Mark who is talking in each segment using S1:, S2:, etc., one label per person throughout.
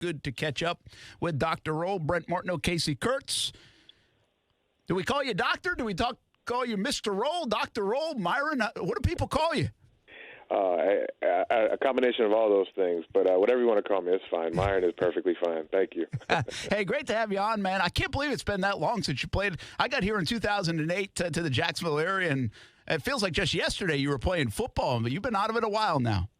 S1: good to catch up with Dr. Roll, Brent Martineau, Casey Kurtz. Do we call you Doctor? Do we call you Mr. Roll, Dr. Roll, Myron? What do people call you?
S2: A combination of all those things, but whatever you want to call me, it's fine. Myron is perfectly fine. Thank you.
S1: Hey, great to have you on, man. I can't believe it's been that long since you played. I got here in 2008 to the Jacksonville area, and it feels like just yesterday you were playing football, but you've been out of it a while now.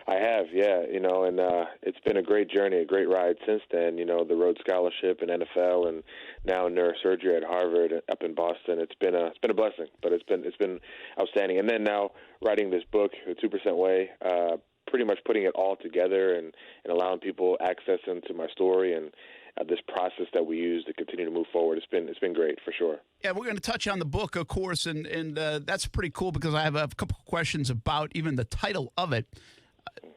S2: I have, yeah, and it's been a great journey, a great ride since then. The Rhodes Scholarship in NFL, and now neurosurgery at Harvard up in Boston. It's been a blessing, but it's been outstanding. And then now writing this book, The 2% Way, pretty much putting it all together and allowing people access into my story and this process that we use to continue to move forward. It's been great for sure.
S1: Yeah, we're going to touch on the book, of course, and that's pretty cool because I have a couple of questions about even the title of it.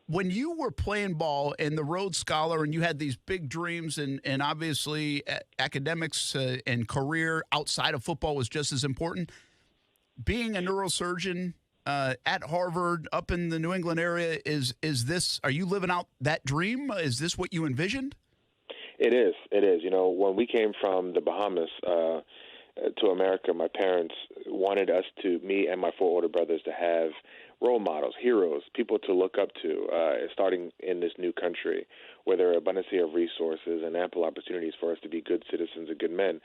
S1: When you were playing ball and the Rhodes Scholar and you had these big dreams and obviously academics and career outside of football was just as important, being a neurosurgeon at Harvard up in the New England area, are you living out that dream? Is this what you envisioned?
S2: It is. When we came from the Bahamas to America, my parents wanted me and my four older brothers, to have role models, heroes, people to look up to, starting in this new country where there are abundance of resources and ample opportunities for us to be good citizens and good men.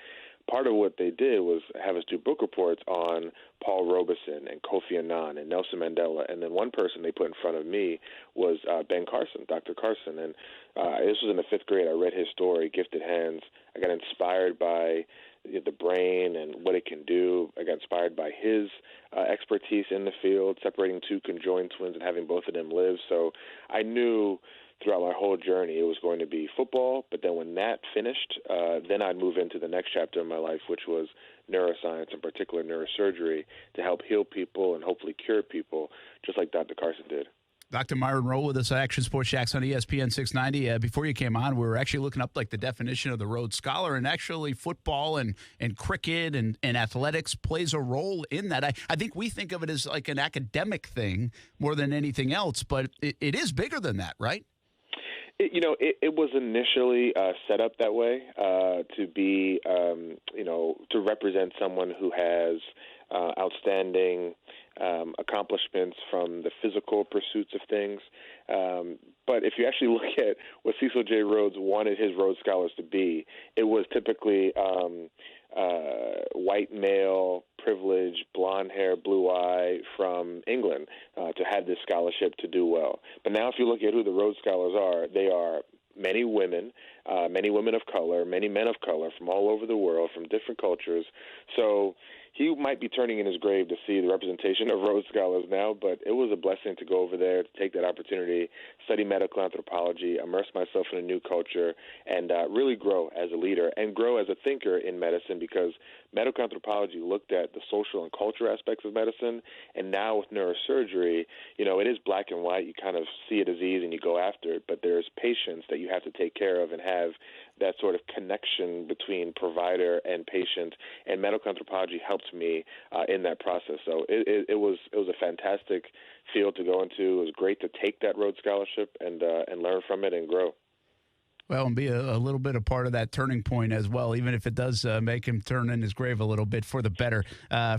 S2: Part of what they did was have us do book reports on Paul Robeson and Kofi Annan and Nelson Mandela. And then one person they put in front of me was Ben Carson, Dr. Carson. And this was in the fifth grade. I read his story, Gifted Hands. I got inspired by the brain and what it can do. I got inspired by his expertise in the field, separating two conjoined twins and having both of them live. So I knew throughout my whole journey it was going to be football, but then when that finished, then I'd move into the next chapter of my life, which was neuroscience, in particular neurosurgery, to help heal people and hopefully cure people, just like Dr. Carson did.
S1: Dr. Myron Rolle with us at Action Sports Shacks on ESPN 690. Before you came on, we were actually looking up the definition of the Rhodes Scholar, and actually football and cricket and athletics plays a role in that. I think we think of it as like an academic thing more than anything else, but it is bigger than that, right?
S2: It was initially set up that way to be, to represent someone who has outstanding accomplishments from the physical pursuits of things. But if you actually look at what Cecil J. Rhodes wanted his Rhodes Scholars to be, it was typically white male, privileged, blonde hair, blue eye from England to have this scholarship to do well. But now if you look at who the Rhodes Scholars are, they are many women of color, many men of color from all over the world, from different cultures. So he might be turning in his grave to see the representation of Rhodes Scholars now, but it was a blessing to go over there, to take that opportunity, study medical anthropology, immerse myself in a new culture, and really grow as a leader and grow as a thinker in medicine, because medical anthropology looked at the social and cultural aspects of medicine, and now with neurosurgery, it is black and white. You kind of see a disease and you go after it, but there's patients that you have to take care of and have that sort of connection between provider and patient, and medical anthropology helped me in that process. So it was a fantastic field to go into. It was great to take that Rhodes Scholarship and learn from it and grow.
S1: Well, and be a little bit a part of that turning point as well, even if it does make him turn in his grave a little bit for the better,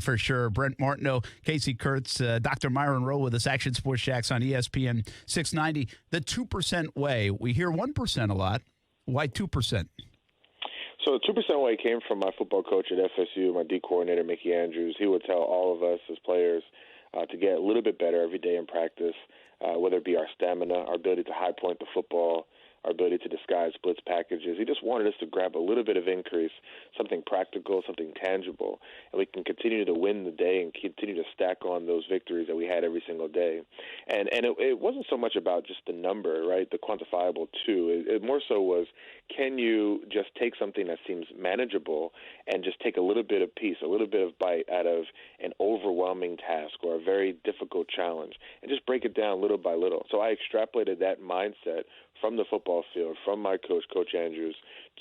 S1: for sure. Brent Martineau, Casey Kurtz, Dr. Myron Rolle with us, Action Sports Shacks on ESPN 690. The 2% way. We hear 1% a lot. Why 2%?
S2: So the 2% way came from my football coach at FSU, my D coordinator, Mickey Andrews. He would tell all of us as players to get a little bit better every day in practice, whether it be our stamina, our ability to high point the football, our ability to disguise blitz packages. He just wanted us to grab a little bit of increase, something practical, something tangible, and we can continue to win the day and continue to stack on those victories that we had every single day. And it wasn't so much about just the number, right, the quantifiable two. It more so was, can you just take something that seems manageable and just take a little bit of piece, a little bit of bite out of an overwhelming task or a very difficult challenge, and just break it down little by little. So I extrapolated that mindset from the football field, from my coach, Coach Andrews,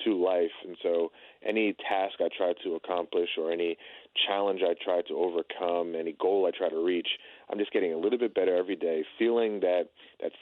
S2: to life. And so any task I tried to accomplish or any challenge I try to overcome, any goal I try to reach, I'm just getting a little bit better every day, feeling that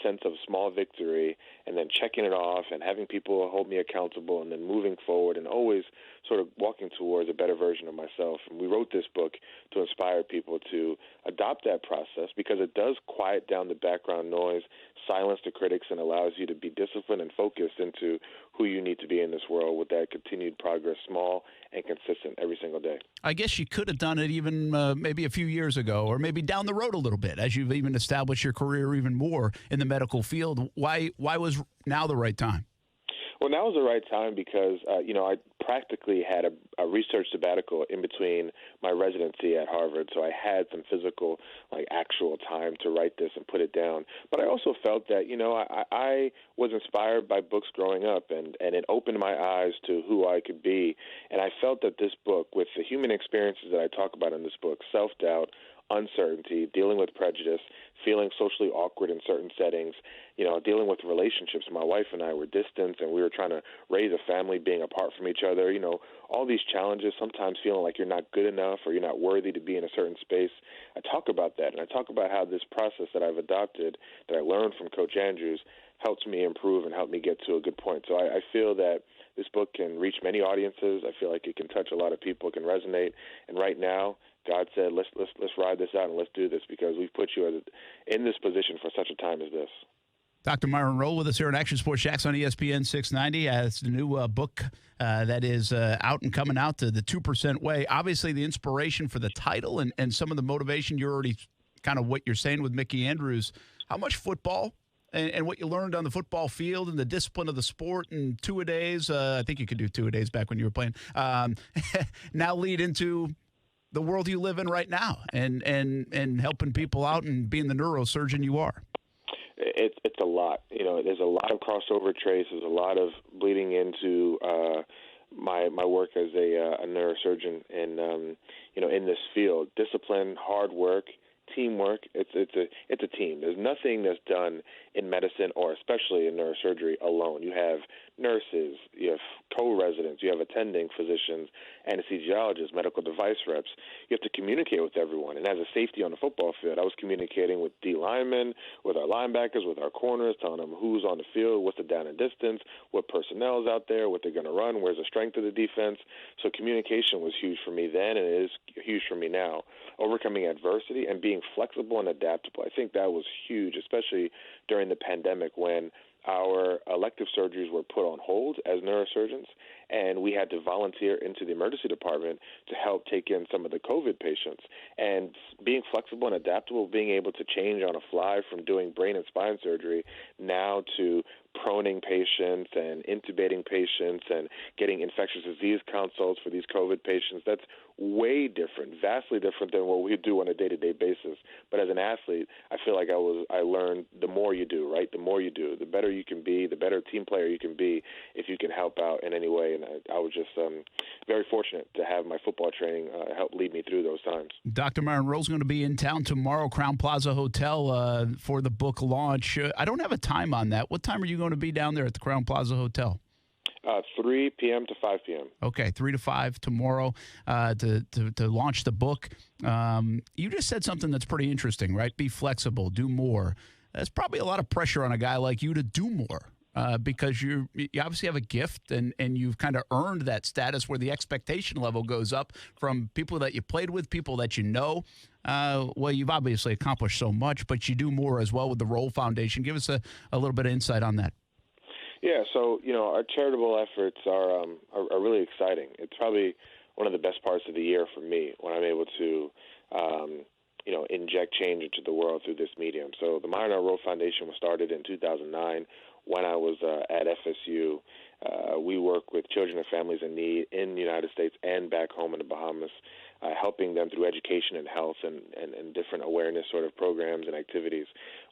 S2: sense of small victory, and then checking it off and having people hold me accountable, and then moving forward and always sort of walking towards a better version of myself. And we wrote this book to inspire people to adopt that process, because it does quiet down the background noise, silence the critics, and allows you to be disciplined and focused into who you need to be in this world with that continued progress, small and consistent every single day.
S1: I guess you could have done it even maybe a few years ago, or maybe down the road a little bit, as you've even established your career even more in the medical field. Why was now the right time?
S2: Well, now is the right time because, I practically had a research sabbatical in between my residency at Harvard, so I had some physical, actual time to write this and put it down. But I also felt that, I was inspired by books growing up, and it opened my eyes to who I could be. And I felt that this book, with the human experiences that I talk about in this book, self-doubt, uncertainty, dealing with prejudice, feeling socially awkward in certain settings, dealing with relationships. My wife and I were distant, and we were trying to raise a family being apart from each other. All these challenges, sometimes feeling like you're not good enough or you're not worthy to be in a certain space. I talk about that, and I talk about how this process that I've adopted, that I learned from Coach Andrews, helps me improve and help me get to a good point. So I feel that this book can reach many audiences. I feel like it can touch a lot of people, can resonate. And right now, God said, let's ride this out and let's do this, because we've put you in this position for such a time as this.
S1: Dr. Myron Rolle with us here on Action Sports Jax on ESPN 690. It's the new book that is out and coming out, to the 2% Way. Obviously, the inspiration for the title and some of the motivation, you're already kind of what you're saying with Mickey Andrews. How much football and what you learned on the football field and the discipline of the sport and two-a-days, I think you could do two-a-days back when you were playing, now lead into the world you live in right now and helping people out and being the neurosurgeon you are?
S2: It's a lot. There's a lot of crossover traits. There's a lot of bleeding into my work as a neurosurgeon, and in this field, discipline, hard work, teamwork. It's a team. There's nothing that's done in medicine, or especially in neurosurgery, alone. You have nurses, you have co-residents, you have attending physicians, anesthesiologists, medical device reps. You have to communicate with everyone. And as a safety on the football field, I was communicating with D linemen, with our linebackers, with our corners, telling them who's on the field, what's the down and distance, what personnel is out there, what they're going to run, where's the strength of the defense. So communication was huge for me then, and it is huge for me now. Overcoming adversity and being flexible and adaptable. I think that was huge, especially during the pandemic, when our elective surgeries were put on hold as neurosurgeons, and we had to volunteer into the emergency department to help take in some of the COVID patients. And being flexible and adaptable, being able to change on a fly from doing brain and spine surgery now to proning patients and intubating patients and getting infectious disease consults for these COVID patients, that's way different, vastly different than what we do on a day-to-day basis. But as an athlete, I feel like I learned the more you do, right? The more you do, the better you can be, the better team player you can be if you can help out in any way. And I was just very fortunate to have my football training help lead me through those times.
S1: Dr. Myron Rolle is going to be in town tomorrow, Crown Plaza Hotel, for the book launch. I don't have a time on that. What time are you going to be down there at the Crown Plaza Hotel?
S2: 3 p.m. to 5 p.m.
S1: Okay, 3 to 5 tomorrow to launch the book. You just said something that's pretty interesting, right? Be flexible, do more. There's probably a lot of pressure on a guy like you to do more because you obviously have a gift and you've kind of earned that status where the expectation level goes up from people that you played with, people that you know. Well, you've obviously accomplished so much, but you do more as well with the Rolle Foundation. Give us a little bit of insight on that.
S2: Yeah, so, our charitable efforts are really exciting. It's probably one of the best parts of the year for me when I'm able to, inject change into the world through this medium. So the Myron R. Rolle Foundation was started in 2009 when I was at FSU. We work with children and families in need in the United States and back home in the Bahamas, helping them through education and health and different awareness sort of programs and activities.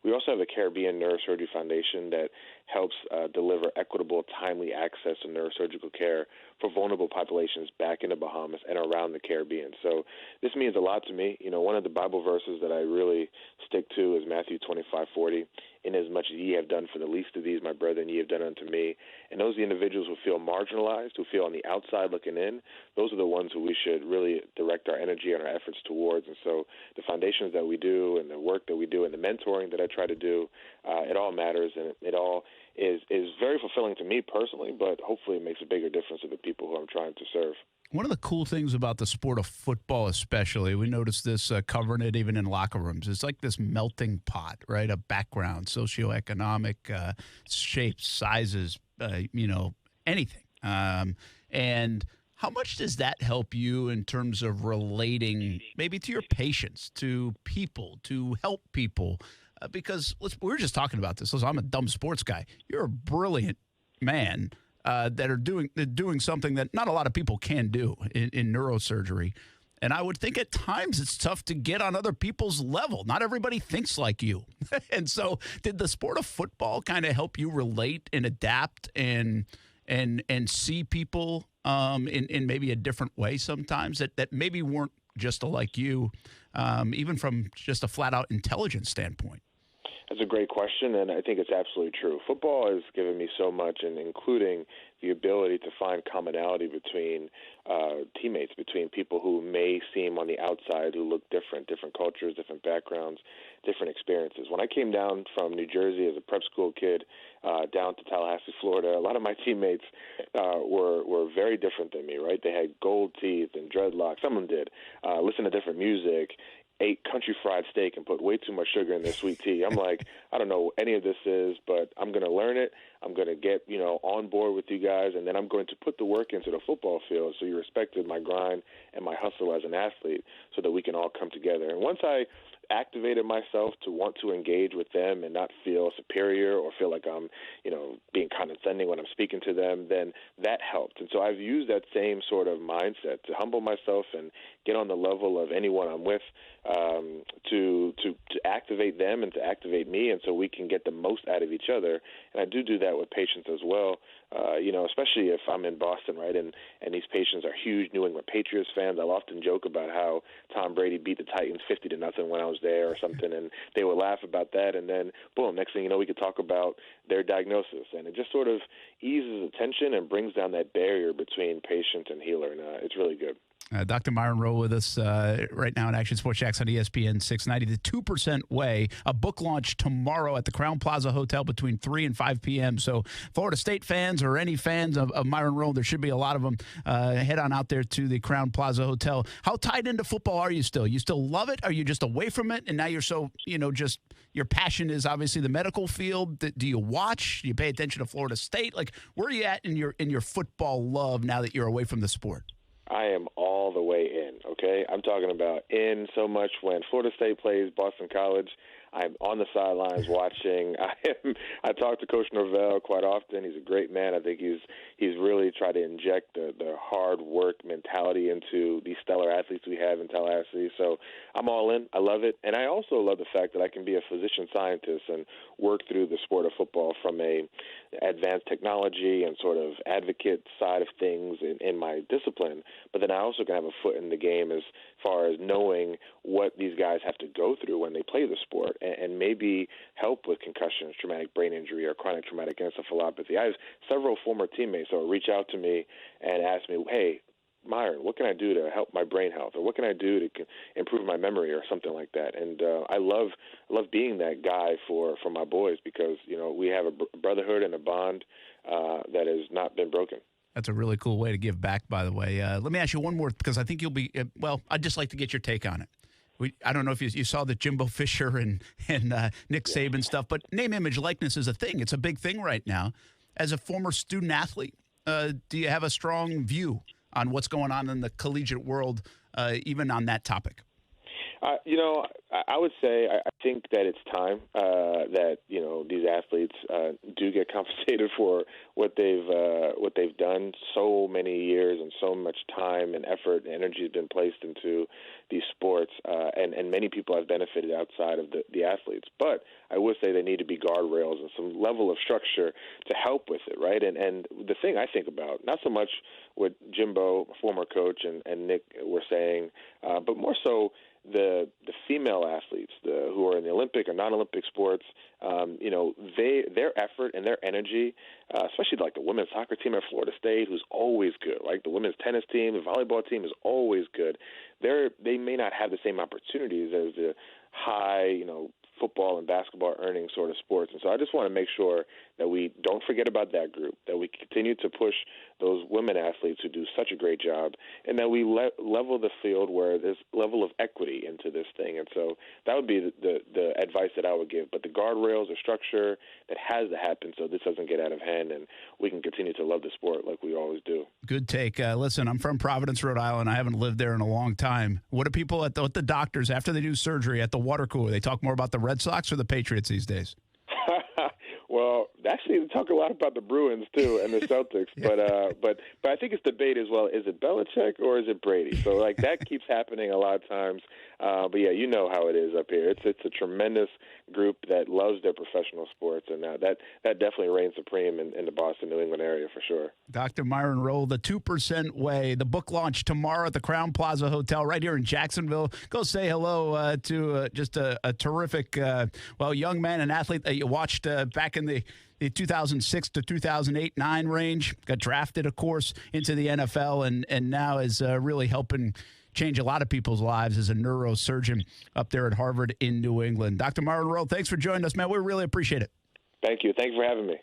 S2: We also have a Caribbean Neurosurgery Foundation that helps deliver equitable, timely access to neurosurgical care for vulnerable populations back in the Bahamas and around the Caribbean. So this means a lot to me. One of the Bible verses that I really stick to is Matthew 25:40. Inasmuch as ye have done for the least of these, my brethren, ye have done unto me. And those are the individuals who feel marginalized, who feel on the outside looking in, those are the ones who we should really direct our energy and our efforts towards. And so the foundations that we do and the work that we do and the mentoring that I try to do, it all matters, and it all is very fulfilling to me personally, but hopefully it makes a bigger difference to the people who I'm trying to serve.
S1: One of the cool things about the sport of football, especially, we noticed this covering it even in locker rooms. It's like this melting pot, right? A background, socioeconomic shapes, sizes, anything. And how much does that help you in terms of relating maybe to your patients, to people, to help people? Because we were just talking about this. Listen, I'm a dumb sports guy. You're a brilliant man. That are doing something that not a lot of people can do in neurosurgery. And I would think at times it's tough to get on other people's level. Not everybody thinks like you. And so did the sport of football kind of help you relate and adapt and see people in maybe a different way sometimes that maybe weren't just like you, even from just a flat-out intelligence standpoint?
S2: That's a great question, and I think it's absolutely true. Football has given me so much, and including the ability to find commonality between teammates, between people who may seem on the outside who look different cultures, different backgrounds, different experiences. When I came down from New Jersey as a prep school kid down to Tallahassee, Florida, a lot of my teammates were very different than me, right? They had gold teeth and dreadlocks. Some of them did. Listen to different music, ate country fried steak and put way too much sugar in their sweet tea. I'm like, I don't know what any of this is, but I'm going to learn it. I'm going to get, on board with you guys, and then I'm going to put the work into the football field so you respected my grind and my hustle as an athlete so that we can all come together. And once I activated myself to want to engage with them and not feel superior or feel like I'm, being condescending when I'm speaking to them, then that helped. And so I've used that same sort of mindset to humble myself and get on the level of anyone I'm with, to activate them and to activate me, and so we can get the most out of each other. And I do that with patients as well, especially if I'm in Boston, right, and these patients are huge New England Patriots fans. I'll often joke about how Tom Brady beat the Titans 50-0 when I was there or something, and they would laugh about that, and then, boom, next thing you know, we could talk about their diagnosis. And it just sort of eases the tension and brings down that barrier between patient and healer, and it's really good.
S1: Dr. Myron Rolle with us right now in Action Sports Jax on ESPN 690. The 2% Way, a book launch tomorrow at the Crowne Plaza Hotel between 3 and 5 p.m. So Florida State fans or any fans of Myron Rolle, there should be a lot of them, head on out there to the Crowne Plaza Hotel. How tied into football are you still? You still love it? Are you just away from it? And now you're so, just your passion is obviously the medical field. Do you watch? Do you pay attention to Florida State? Like, where are you at in your football love now that you're away from the sport?
S2: I am all the way in, okay? I'm talking about in so much when Florida State plays Boston College. I'm on the sidelines watching. I talk to Coach Norvell quite often. He's a great man. I think he's really tried to inject the hard work mentality into these stellar athletes we have in Tallahassee. So I'm all in. I love it. And I also love the fact that I can be a physician scientist and work through the sport of football from a advanced technology and sort of advocate side of things in my discipline. But then I also can have a foot in the game as far as knowing what these guys have to go through when they play the sport and maybe help with concussions, traumatic brain injury, or chronic traumatic encephalopathy. I have several former teammates that will reach out to me and ask me, hey, Myron, what can I do to help my brain health, or what can I do to improve my memory, or something like that? And I love being that guy for my boys because we have a brotherhood and a bond that has not been broken.
S1: That's a really cool way to give back, by the way. Let me ask you one more, because I think you'll be I'd just like to get your take on it. I don't know if you saw the Jimbo Fisher and Nick Saban stuff, but name, image, likeness is a thing. It's a big thing right now. As a former student athlete, do you have a strong view on what's going on in the collegiate world, even on that topic?
S2: I would say I think that it's time that these athletes do get compensated for what they've done. So many years and so much time and effort and energy has been placed into these sports, and many people have benefited outside of the athletes. But I would say they need to be guardrails and some level of structure to help with it, right? And the thing I think about, not so much what Jimbo, former coach, and Nick were saying, but more so the female athletes who are in the Olympic or non-Olympic sports, their effort and their energy, especially like the women's soccer team at Florida State, who's always good, like the women's tennis team, the volleyball team is always good. They may not have the same opportunities as the high, football and basketball earning sort of sports. And so I just want to make sure that we don't forget about that group, that we continue to push those women athletes who do such a great job, and that we level the field where there's level of equity into this thing. And so that would be the advice that I would give. But the guardrails, the structure that has to happen so this doesn't get out of hand and we can continue to love the sport like we always do.
S1: Good take. Listen, I'm from Providence, Rhode Island. I haven't lived there in a long time. What do people at the doctors, after they do surgery at the water cooler, they talk more about the Red Sox or the Patriots these days?
S2: Well, actually, they talk a lot about the Bruins too and the Celtics, but I think it's debate as well. Is it Belichick or is it Brady? So like that keeps happening a lot of times. But yeah, you know how it is up here. It's a tremendous group that loves their professional sports, and that definitely reigns supreme in the Boston, New England area for sure. Dr.
S1: Myron Rolle, The 2% Way, the book launch tomorrow at the Crowne Plaza Hotel right here in Jacksonville. Go say hello to just a terrific, young man and athlete that you watched back in the 2006 to 2008-9 range. Got drafted, of course, into the NFL, and now is really helping change a lot of people's lives as a neurosurgeon up there at Harvard in New England. Dr. Myron Rolle, thanks for joining us, man. We really appreciate it.
S2: Thank you. Thanks for having me.